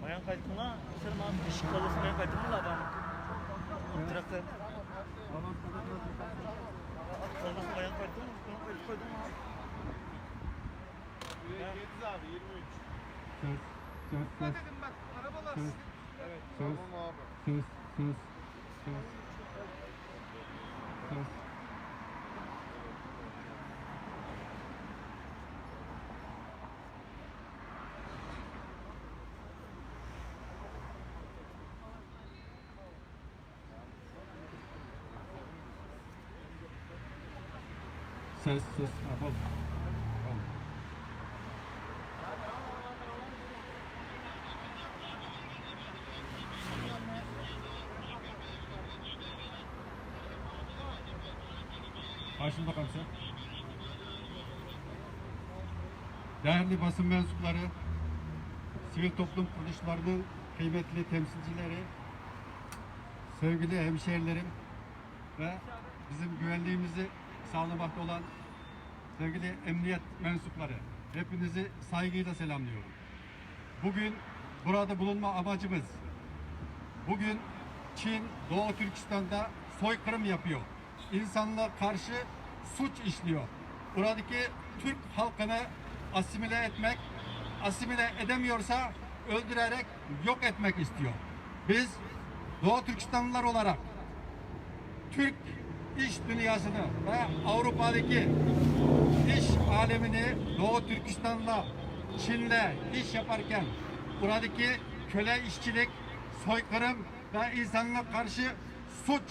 Mayan kayıtına sen bana ışık kalırsa mayan kayıtına da adam. Traktör. Kalırsa mayan kayıtına mı? Mayan kayıtı koydun mu? Yediz abi 23. Söz. Dedim bak arabalar. Söz. Evet. Söz. Tamam abi. Söz. Söz. Söz. Söz. Söz. Yapalım. Başım bakalım sen. Değerli basın mensupları, sivil toplum kuruluşlarının kıymetli temsilcileri, sevgili hemşehrilerim ve bizim güvenliğimizi sağlamakta olan sevgili emniyet mensupları, hepinizi saygıyla selamlıyorum. Bugün burada bulunma amacımız, bugün Çin, Doğu Türkistan'da soykırım yapıyor. İnsanlığa karşı suç işliyor. Buradaki Türk halkını asimile etmek, asimile edemiyorsa öldürerek yok etmek istiyor. Biz Doğu Türkistanlılar olarak Türk iş dünyasını ve Avrupa'daki iş alemini Doğu Türkistan'la, Çin'le iş yaparken buradaki köle işçilik, soykırım ve insanlığa karşı suç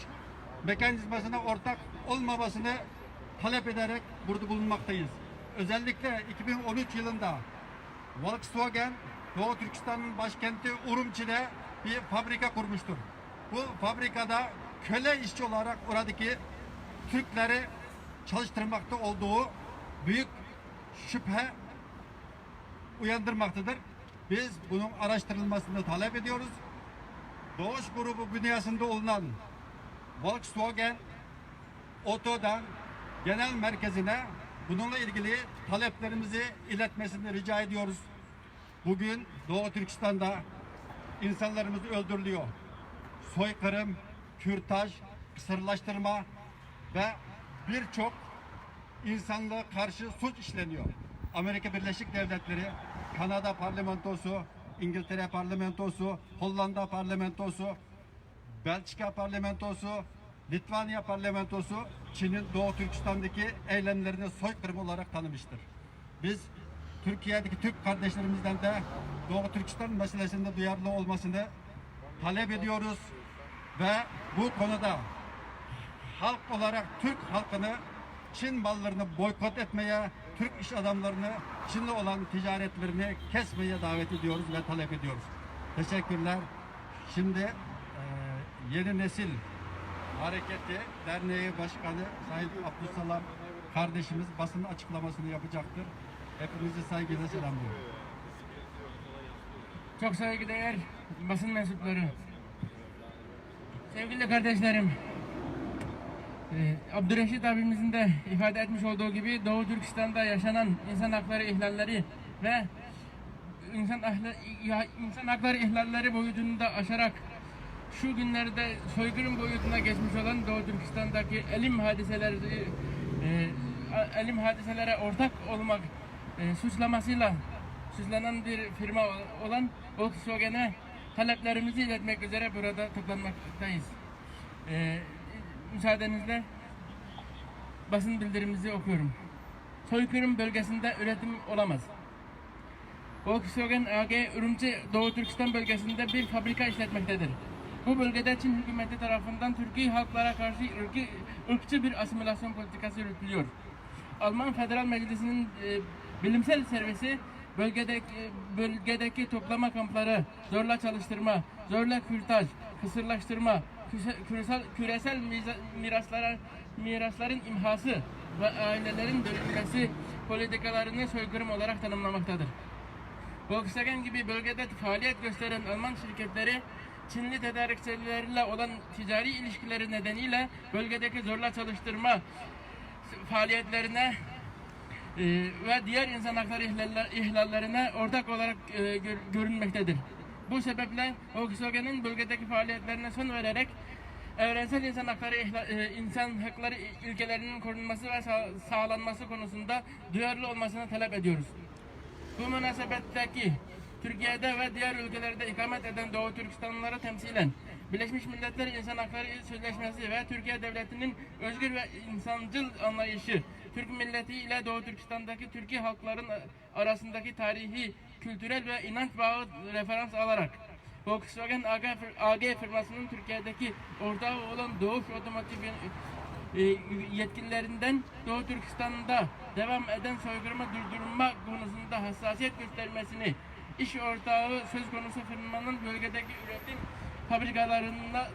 mekanizmasına ortak olmamasını talep ederek burada bulunmaktayız. Özellikle 2013 yılında Volkswagen Doğu Türkistan'ın başkenti Urumçi'de bir fabrika kurmuştur. Bu fabrikada köle işçi olarak oradaki Türkleri çalıştırmakta olduğu büyük şüphe uyandırmaktadır. Biz bunun araştırılmasını talep ediyoruz. Doğuş grubu bünyasında olunan Volkswagen Oto'dan genel merkezine bununla ilgili taleplerimizi iletmesini rica ediyoruz. Bugün Doğu Türkistan'da insanlarımız öldürülüyor. Soykırım, kürtaj, kısırlaştırma ve birçok insanlığa karşı suç işleniyor. Amerika Birleşik Devletleri, Kanada parlamentosu, İngiltere parlamentosu, Hollanda parlamentosu, Belçika parlamentosu, Litvanya parlamentosu Çin'in Doğu Türkistan'daki eylemlerini soykırım olarak tanımıştır. Biz Türkiye'deki Türk kardeşlerimizden de Doğu Türkistan meselesinde duyarlı olmasını talep ediyoruz ve bu konuda halk olarak Türk halkını Çin mallarını boykot etmeye, Türk iş adamlarını Çin'le olan ticaretlerini kesmeye davet ediyoruz ve talep ediyoruz. Teşekkürler. Şimdi Yeni Nesil Hareketi Derneği Başkanı Sayın Abdüsselam kardeşimiz basın açıklamasını yapacaktır. Hepinizi saygıyla selamlıyorum. Çok saygıdeğer basın mensupları, sevgili kardeşlerim, Abdurreşit abimizin de ifade etmiş olduğu gibi Doğu Türkistan'da yaşanan insan hakları ihlalleri ve insan hakları ihlalleri boyutunu da aşarak şu günlerde soykırım boyutuna geçmiş olan Doğu Türkistan'daki elim hadiselere ortak olmak suçlamasıyla suçlanan bir firma olan Volkswagen'e taleplerimizi iletmek üzere burada toplanmaktayız. Müsaadenizle basın bildirimizi okuyorum. Soykırım bölgesinde üretim olamaz. Volkswagen AG Urumçi Doğu Türkistan bölgesinde bir fabrika işletmektedir. Bu bölgede Çin hükümeti tarafından Türkiye halklara karşı ırkçı bir asimilasyon politikası yürütülüyor. Alman Federal Meclisi'nin bilimsel servisi bölgedeki toplama kampları, zorla çalıştırma, zorla kürtaj, kısırlaştırma, küresel mirasların imhası ve ailelerin bölünmesi politikalarını soykırım olarak tanımlamaktadır. Volkswagen gibi bölgede faaliyet gösteren Alman şirketleri Çinli tedarikçileriyle olan ticari ilişkileri nedeniyle bölgedeki zorla çalıştırma faaliyetlerine ve diğer insan hakları ihlallerine ortak olarak görünmektedir. Bu sebeple Volkswagen'in bölgedeki faaliyetlerine son vererek evrensel insan hakları ilkelerinin korunması ve sağlanması konusunda duyarlı olmasını talep ediyoruz. Bu münasebetteki Türkiye'de ve diğer ülkelerde ikamet eden Doğu Türkistanlıları temsilen Birleşmiş Milletler İnsan Hakları Sözleşmesi ve Türkiye Devleti'nin özgür ve insancıl anlayışı, Türk milleti ile Doğu Türkistan'daki Türkiye halkların arasındaki tarihi, kültürel ve inanç bağı referans alarak Volkswagen AG firmasının Türkiye'deki ortağı olan Doğuş Otomotiv yetkililerinden Doğu Türkistan'da devam eden soykırımı durdurma konusunda hassasiyet göstermesini, iş ortağı söz konusu firmanın bölgedeki üretim fabrikalarında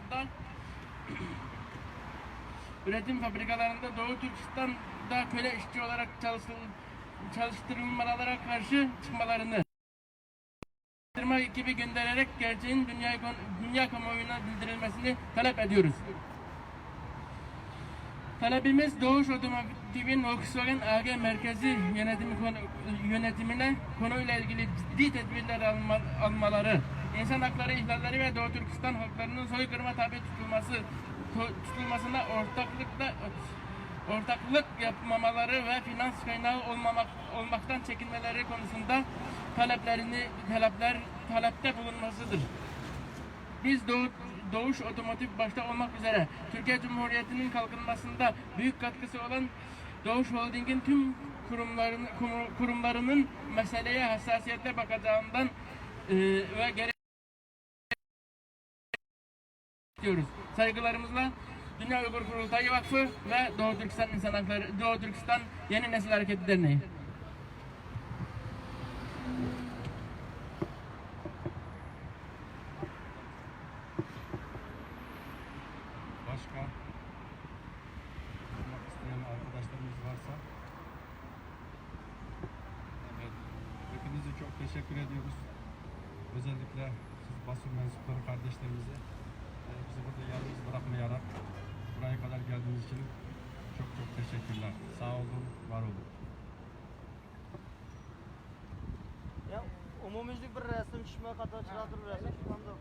Doğu Türkistan'da köle işçi olarak çalıştırılmalara karşı çıkmalarını ekibi göndererek gerçeğin dünya kamuoyuna bildirilmesini talep ediyoruz. Talebimiz Doğuş Otomotiv'in Volkswagen AG merkezi yönetimine konuyla ilgili ciddi tedbirler almaları, insan hakları ihlalleri ve Doğu Türkistan halklarının soykırıma tabi tutulmasına ortaklık yapmamaları ve finans kaynağı olmaktan çekinmeleri konusunda talepte bulunmasıdır. Biz Doğuş Otomotiv başta olmak üzere Türkiye Cumhuriyeti'nin kalkınmasında büyük katkısı olan Doğuş Holding'in tüm kurumlarının meseleye hassasiyetle bakacağından ve gerek diyoruz. Saygılarımızla Dünya Uygur Kurultayı Vakfı ve Doğu Türkistan Yeni Nesil Hareketi Derneği. Başka sormak isteyen arkadaşlarımız varsa, evet, hepinize çok teşekkür ediyoruz. Özellikle siz basın mensupları kardeşlerimize bizi burada yalnız bırakmayarak buraya kadar geldiğiniz için çok çok teşekkürler. Sağ olun, var olun. Ya umumyüzlük bir resim çıkmaya kadar çıkartır resim çıkmamda.